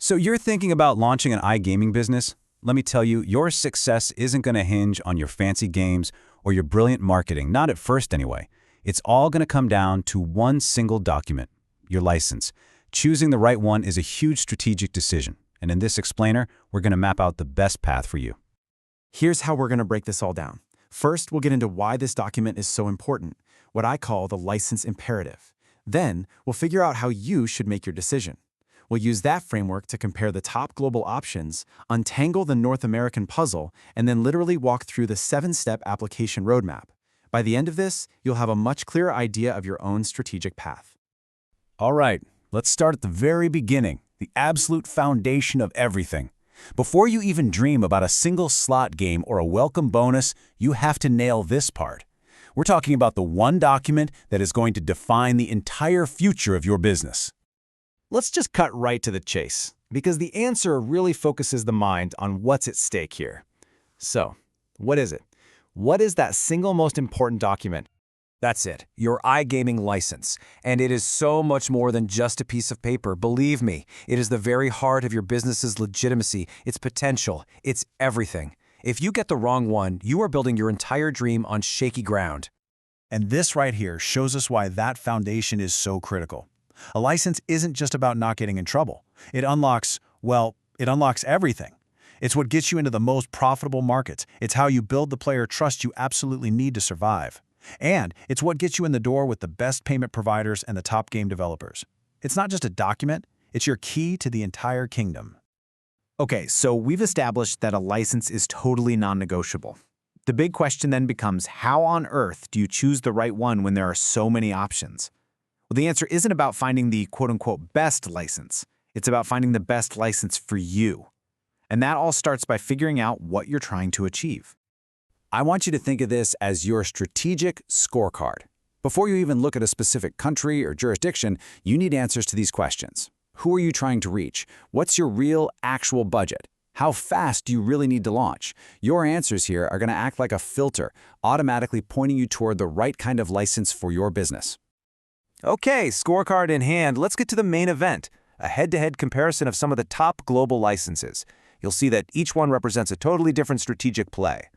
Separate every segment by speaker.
Speaker 1: So you're thinking about launching an iGaming business? Let me tell you, your success isn't going to hinge on your fancy games or your brilliant marketing, not at first anyway. It's all going to come down to one single document, your license. Choosing the right one is a huge strategic decision, and in this explainer, we're going to map out the best path for you.
Speaker 2: Here's how we're going to break this all down. First, we'll get into why this document is so important, what I call the license imperative. Then, we'll figure out how you should make your decision. We'll use that framework to compare the top global options, untangle the North American puzzle, and then literally walk through the 7-step application roadmap. By the end of this, you'll have a much clearer idea of your own strategic path.
Speaker 1: All right, let's start at the very beginning, the absolute foundation of everything. Before you even dream about a single slot game or a welcome bonus, you have to nail this part. We're talking about the one document that is going to define the entire future of your business.
Speaker 3: Let's just cut right to the chase, because the answer really focuses the mind on what's at stake here. So, what is it? What is that single most important document? That's it, your iGaming license. And it is so much more than just a piece of paper, believe me. It is the very heart of your business's legitimacy, its potential, its everything. If you get the wrong one, you are building your entire dream on shaky ground.
Speaker 4: And this right here shows us why that foundation is so critical. A license isn't just about not getting in trouble. It unlocks everything. It's what gets you into the most profitable markets. It's how you build the player trust you absolutely need to survive. And it's what gets you in the door with the best payment providers and the top game developers. It's not just a document, it's your key to the entire kingdom.
Speaker 3: Okay, so we've established that a license is totally non-negotiable. The big question then becomes, how on earth do you choose the right one when there are so many options? Well, the answer isn't about finding the quote-unquote best license. It's about finding the best license for you. And that all starts by figuring out what you're trying to achieve.
Speaker 1: I want you to think of this as your strategic scorecard. Before you even look at a specific country or jurisdiction, you need answers to these questions. Who are you trying to reach? What's your real, actual budget? How fast do you really need to launch? Your answers here are going to act like a filter, automatically pointing you toward the right kind of license for your business.
Speaker 3: Okay, scorecard in hand, let's get to the main event, a head-to-head comparison of some of the top global licenses. You'll see that each one represents a totally different strategic play.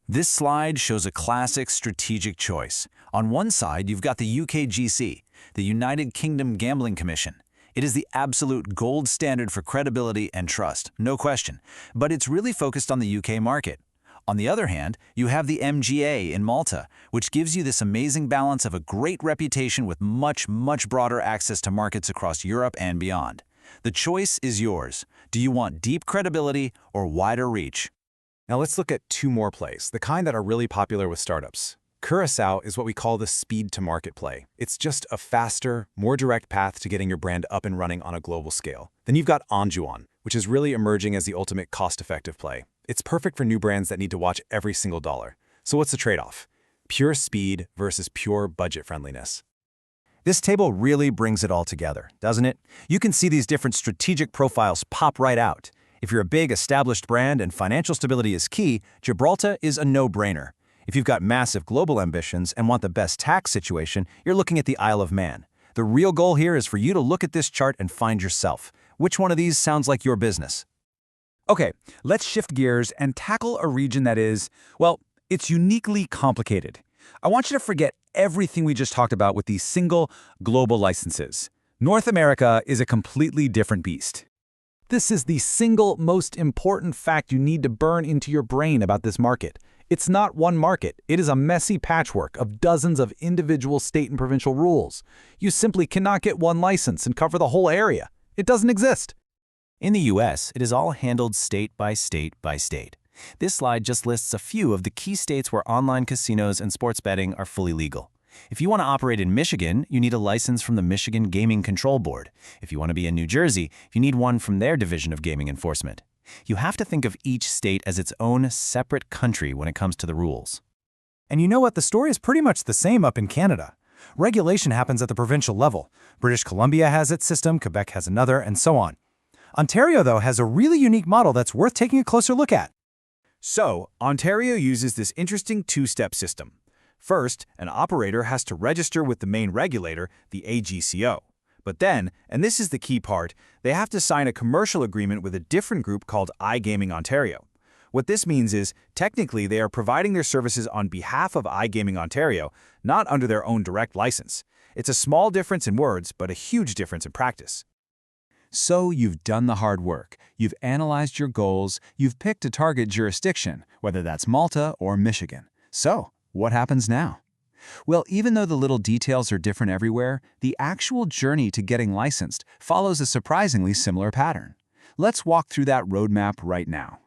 Speaker 1: This slide shows a classic strategic choice. On one side, you've got the UKGC, the United Kingdom Gambling Commission. It is the absolute gold standard for credibility and trust, no question, but it's really focused on the UK market. On the other hand, you have the MGA in Malta, which gives you this amazing balance of a great reputation with much broader access to markets across Europe and beyond. The choice is yours. Do you want deep credibility or wider reach?
Speaker 2: Now let's look at two more plays, the kind that are really popular with startups. Curaçao is what we call the speed-to-market play. It's just a faster, more direct path to getting your brand up and running on a global scale. Then you've got Anjouan, which is really emerging as the ultimate cost-effective play. It's perfect for new brands that need to watch every single dollar. So what's the trade-off? Pure speed versus pure budget friendliness.
Speaker 3: This table really brings it all together, doesn't it? You can see these different strategic profiles pop right out. If you're a big, established brand and financial stability is key, Gibraltar is a no-brainer. If you've got massive global ambitions and want the best tax situation, you're looking at the Isle of Man. The real goal here is for you to look at this chart and find yourself. Which one of these sounds like your business?
Speaker 4: Okay, let's shift gears and tackle a region that is, well, it's uniquely complicated. I want you to forget everything we just talked about with these single global licenses. North America is a completely different beast. This is the single most important fact you need to burn into your brain about this market. It's not one market. It is a messy patchwork of dozens of individual state and provincial rules. You simply cannot get one license and cover the whole area. It doesn't exist.
Speaker 5: In the US, it is all handled state by state by state. This slide just lists a few of the key states where online casinos and sports betting are fully legal. If you want to operate in Michigan, you need a license from the Michigan Gaming Control Board. If you want to be in New Jersey, you need one from their Division of Gaming Enforcement. You have to think of each state as its own separate country when it comes to the rules.
Speaker 4: And you know what? The story is pretty much the same up in Canada. Regulation happens at the provincial level. British Columbia has its system, Quebec has another, and so on. Ontario, though, has a really unique model that's worth taking a closer look at.
Speaker 2: So, Ontario uses this interesting two-step system. First, an operator has to register with the main regulator, the AGCO.
Speaker 1: But then, and this is the key part, they have to sign a commercial agreement with a different group called iGaming Ontario. What this means is, technically, they are providing their services on behalf of iGaming Ontario, not under their own direct license. It's a small difference in words, but a huge difference in practice.
Speaker 4: So you've done the hard work. You've analyzed your goals. You've picked a target jurisdiction, whether that's Malta or Michigan. So what happens now? Well, even though the little details are different everywhere, the actual journey to getting licensed follows a surprisingly similar pattern. Let's walk through that roadmap right now.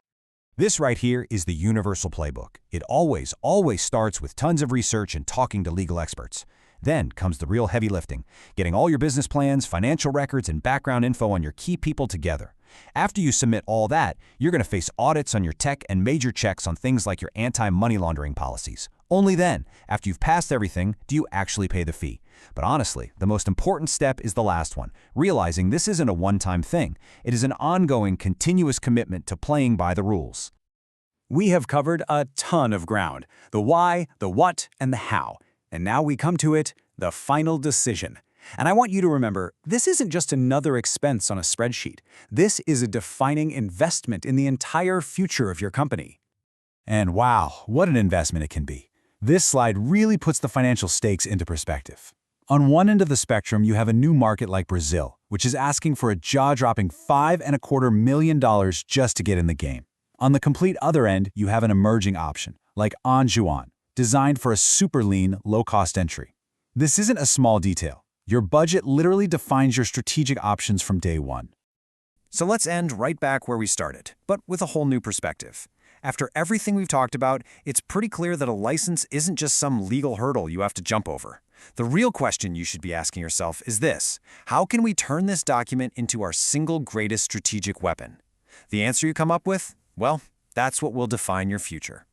Speaker 6: This right here is the universal playbook. It always starts with tons of research and talking to legal experts. Then comes the real heavy lifting, getting all your business plans, financial records, and background info on your key people together. After you submit all that, you're going to face audits on your tech and major checks on things like your anti-money laundering policies. Only then, after you've passed everything, do you actually pay the fee. But honestly, the most important step is the last one, realizing this isn't a one-time thing. It is an ongoing, continuous commitment to playing by the rules.
Speaker 4: We have covered a ton of ground: the why, the what, and the how. And now we come to it, the final decision. And I want you to remember, this isn't just another expense on a spreadsheet. This is a defining investment in the entire future of your company.
Speaker 6: And wow, what an investment it can be. This slide really puts the financial stakes into perspective. On one end of the spectrum, you have a new market like Brazil, which is asking for a jaw-dropping $5.25 million just to get in the game. On the complete other end, you have an emerging option, like Anjuan, designed for a super lean, low-cost entry. This isn't a small detail. Your budget literally defines your strategic options from day one.
Speaker 1: So let's end right back where we started, but with a whole new perspective. After everything we've talked about, it's pretty clear that a license isn't just some legal hurdle you have to jump over. The real question you should be asking yourself is this: how can we turn this document into our single greatest strategic weapon? The answer you come up with? Well, that's what will define your future.